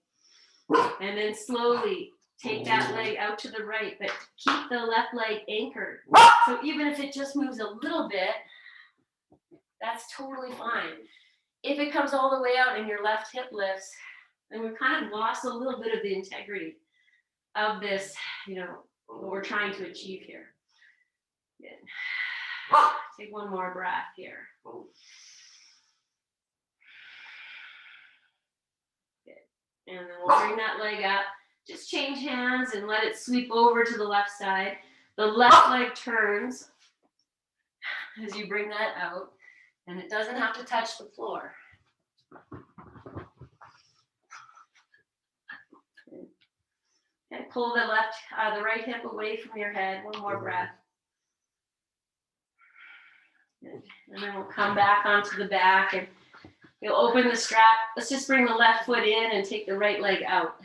[SPEAKER 1] And then slowly take that leg out to the right, but keep the left leg anchored. So even if it just moves a little bit, that's totally fine. If it comes all the way out and your left hip lifts, then we've kind of lost a little bit of the integrity of this, what we're trying to achieve here. Good.
[SPEAKER 3] Take one more breath here.
[SPEAKER 2] Oh,
[SPEAKER 3] And then we'll bring that leg up. Just change hands and let it sweep over to the left side. The left leg turns as you bring that out, and it doesn't have to touch the floor. And pull the right hip away from your head. One more breath. And then we'll come back onto the back and you'll open the strap. Let's just bring the left foot in and take the right leg out.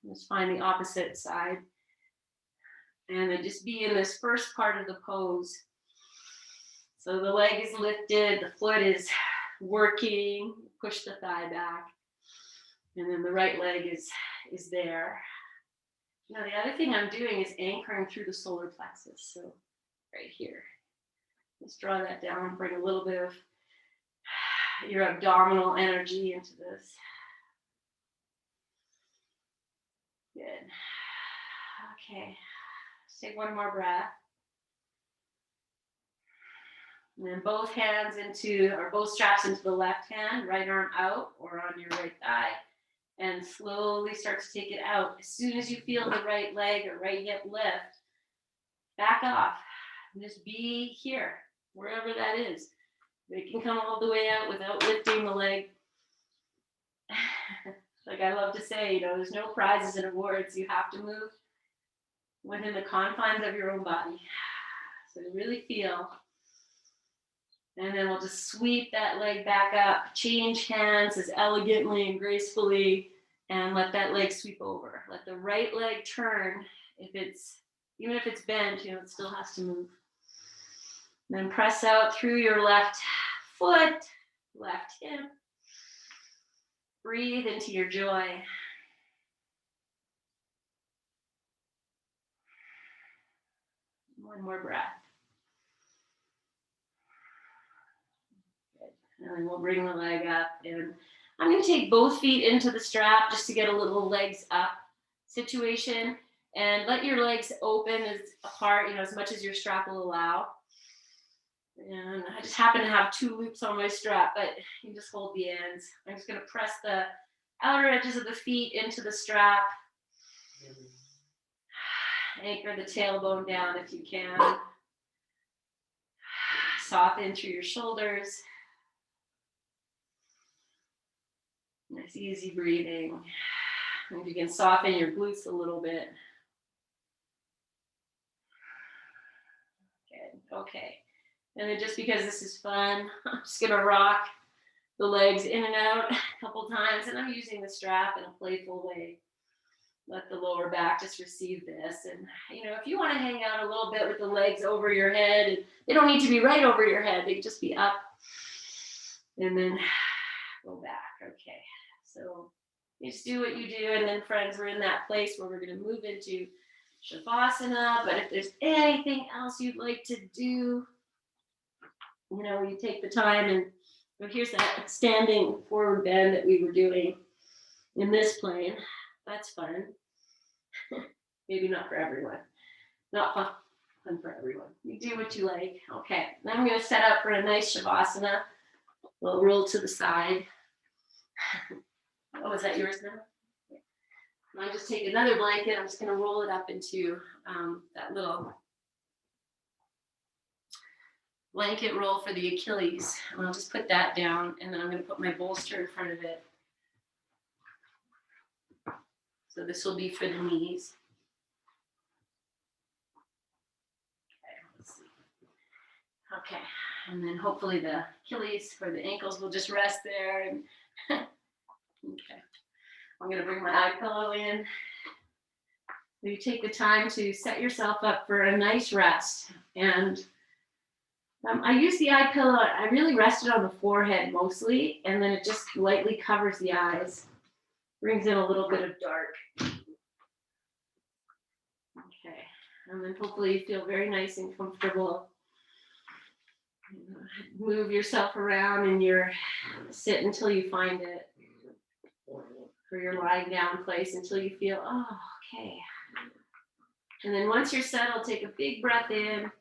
[SPEAKER 3] Just find the opposite side. And then just be in this first part of the pose. So the leg is lifted, the foot is working, push the thigh back. And then the right leg is there. Now the other thing I'm doing is anchoring through the solar plexus. So right here. Let's draw that down, bring a little bit of your abdominal energy into this. Good. Okay. Let's take one more breath. And then both hands both straps into the left hand, right arm out or on your right thigh. And slowly start to take it out. As soon as you feel the right leg or right hip lift, back off. And just be here, wherever that is. It can come all the way out without lifting the leg. Like I love to say, there's no prizes and awards. You have to move within the confines of your own body. So really feel. And then we'll just sweep that leg back up, change hands as elegantly and gracefully, and let that leg sweep over. Let the right leg turn. Even if it's bent, it still has to move. And then press out through your left foot, left hip. Breathe into your joy. One more breath. Good. And then we'll bring the leg up. And I'm going to take both feet into the strap just to get a little legs up situation. And let your legs open apart, as much as your strap will allow. And I just happen to have 2 loops on my strap, but you just hold the ends. I'm just going to press the outer edges of the feet into the strap. Anchor the tailbone down if you can. Soften through your shoulders. Nice easy breathing. And you can soften your glutes a little bit. Good. Okay. And then just because this is fun, I'm just going to rock the legs in and out a couple times. And I'm using the strap in a playful way. Let the lower back just receive this. And, if you want to hang out a little bit with the legs over your head, and they don't need to be right over your head. They can just be up and then go back. Okay. So you just do what you do. And then, friends, we're in that place where we're going to move into Shavasana. But if there's anything else you'd like to do, you take the time and here's that standing forward bend that we were doing in this plane. That's fun. Maybe not for everyone. Not fun for everyone. You do what you like. Okay, now I'm going to set up for a nice Shavasana. We'll roll to the side. Oh, is that yours now? Yeah. I'll just take another blanket. I'm just going to roll it up into that little blanket roll for the Achilles. And I'll just put that down, and then I'm going to put my bolster in front of it. So this will be for the knees. Okay, let's see. Okay, and then hopefully the Achilles for the ankles will just rest there. And okay, I'm going to bring my eye pillow in. So you take the time to set yourself up for a nice rest. And I use the eye pillow. I really rest it on the forehead mostly, and then it just lightly covers the eyes. Brings in a little bit of dark. Okay, and then hopefully you feel very nice and comfortable. Move yourself around in your sit until you find it, or your lying down place until you feel, oh, okay. And then once you're settled, take a big breath in.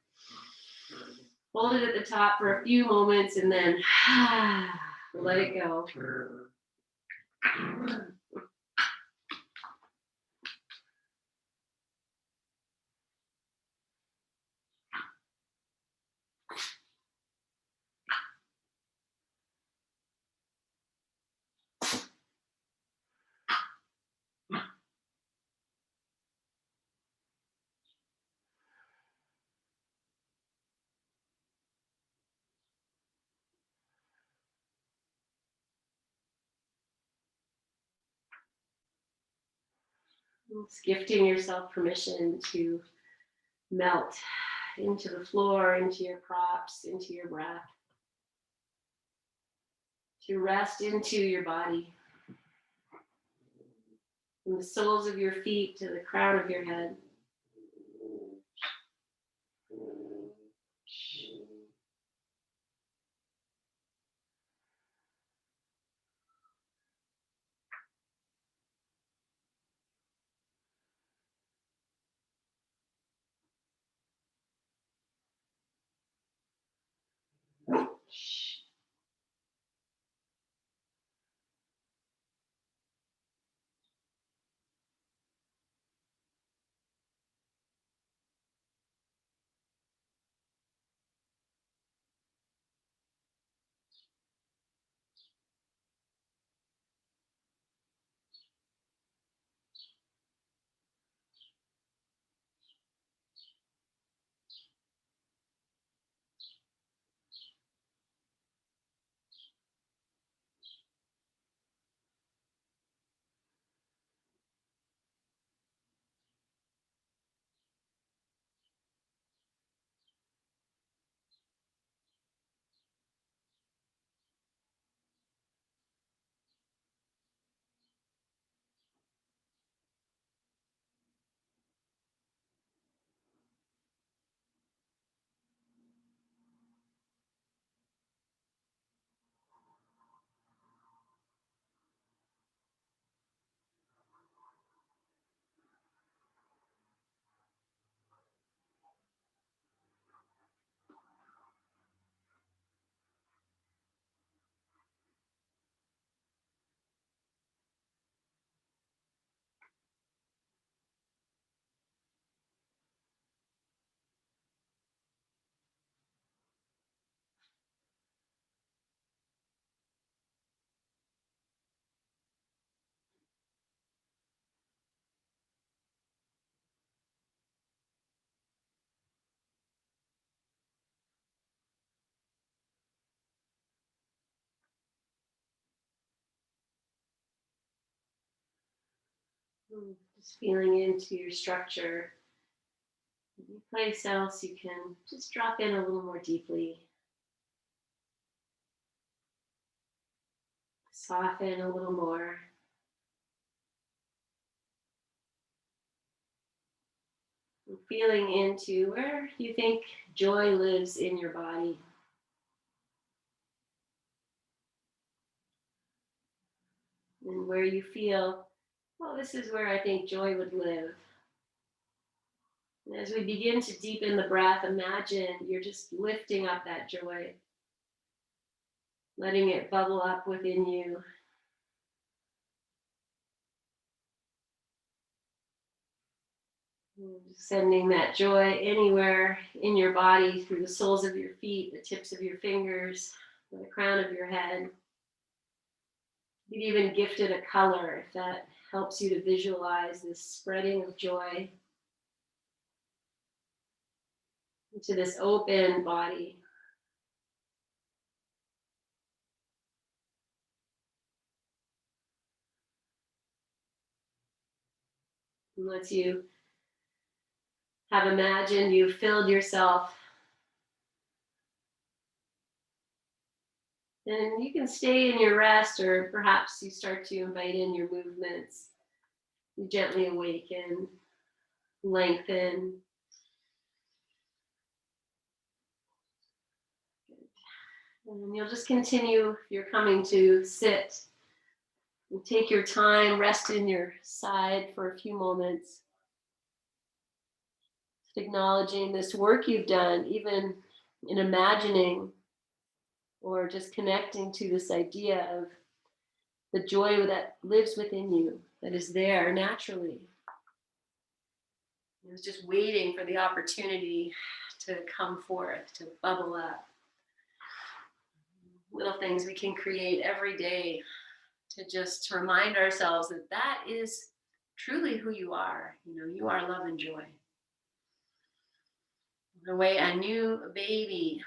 [SPEAKER 3] Hold it at the top for a few moments and then let it go. It's gifting yourself permission to melt into the floor, into your props, into your breath, to rest into your body, from the soles of your feet to the crown of your head. Just feeling into your structure. Any place else you can just drop in a little more deeply. Soften a little more. And feeling into where you think joy lives in your body. And where you feel, well, this is where I think joy would live. And as we begin to deepen the breath, imagine you're just lifting up that joy, letting it bubble up within you. And sending that joy anywhere in your body through the soles of your feet, the tips of your fingers, the crown of your head. You've even gifted a color if that helps you to visualize this spreading of joy into this open body. And lets you have imagined you've filled yourself. And you can stay in your rest, or perhaps you start to invite in your movements. You gently awaken, lengthen. And you'll just continue, if you're coming to sit, and take your time, rest in your side for a few moments. Just acknowledging this work you've done, even in imagining or just connecting to this idea of the joy that lives within you, that is there naturally. It was just waiting for the opportunity to come forth, to bubble up. Little things we can create every day to just remind ourselves that that is truly who you are. You know, you are love and joy. The way a new baby,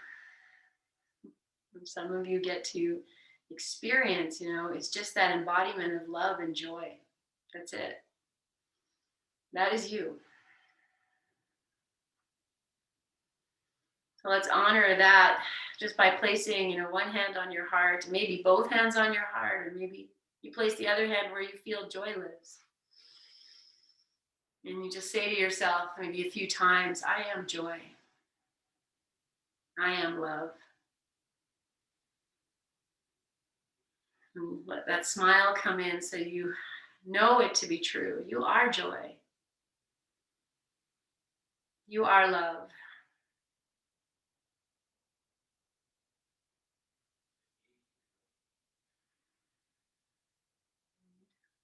[SPEAKER 3] some of you get to experience, you know, it's just that embodiment of love and joy. That's it. That is you. So let's honor that just by placing, you know, one hand on your heart, maybe both hands on your heart, or maybe you place the other hand where you feel joy lives. And you just say to yourself, maybe a few times, I am joy. I am love. And let that smile come in so you know it to be true. You are joy. You are love.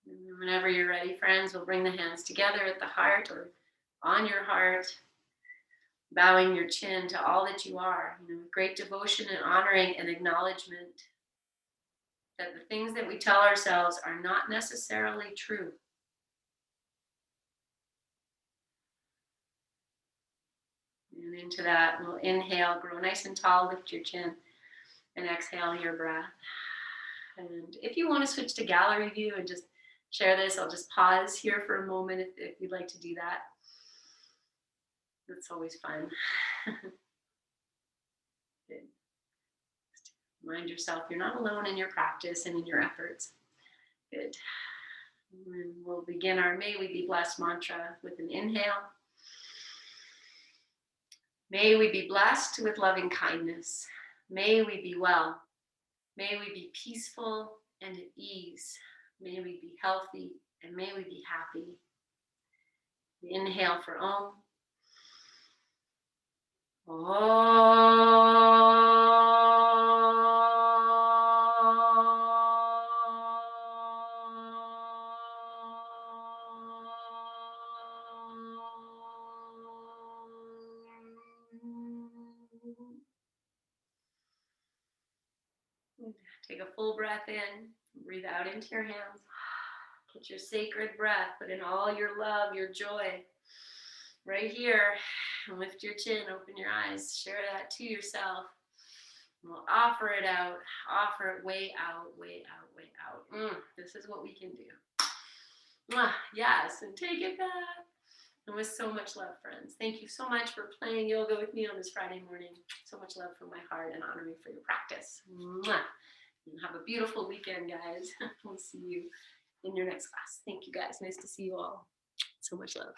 [SPEAKER 3] And whenever you're ready, friends, we'll bring the hands together at the heart or on your heart, bowing your chin to all that you are, you know, with great devotion and honoring and acknowledgement that the things that we tell ourselves are not necessarily true. And into that, we'll inhale, grow nice and tall, lift your chin, and exhale your breath. And if you want to switch to gallery view and just share this, I'll just pause here for a moment if you'd like to do that. That's always fun. Good. Remind yourself you're not alone in your practice and in your efforts. Good. And we'll begin our May We Be Blessed mantra with an inhale. May we be blessed with loving kindness. May we be well. May we be peaceful and at ease. May we be healthy and may we be happy. Inhale for Om. Take a full breath in, breathe out into your hands. Get your sacred breath, put in all your love, your joy right here. And lift your chin, open your eyes, share that to yourself. And we'll offer it out, offer it way out, way out, way out. This is what we can do. Yes, and take it back. And with so much love, friends. Thank you so much for playing yoga with me on this Friday morning. So much love from my heart and honor me for your practice. And have a beautiful weekend, guys. We'll see you in your next class. Thank you, guys. Nice to see you all. So much love.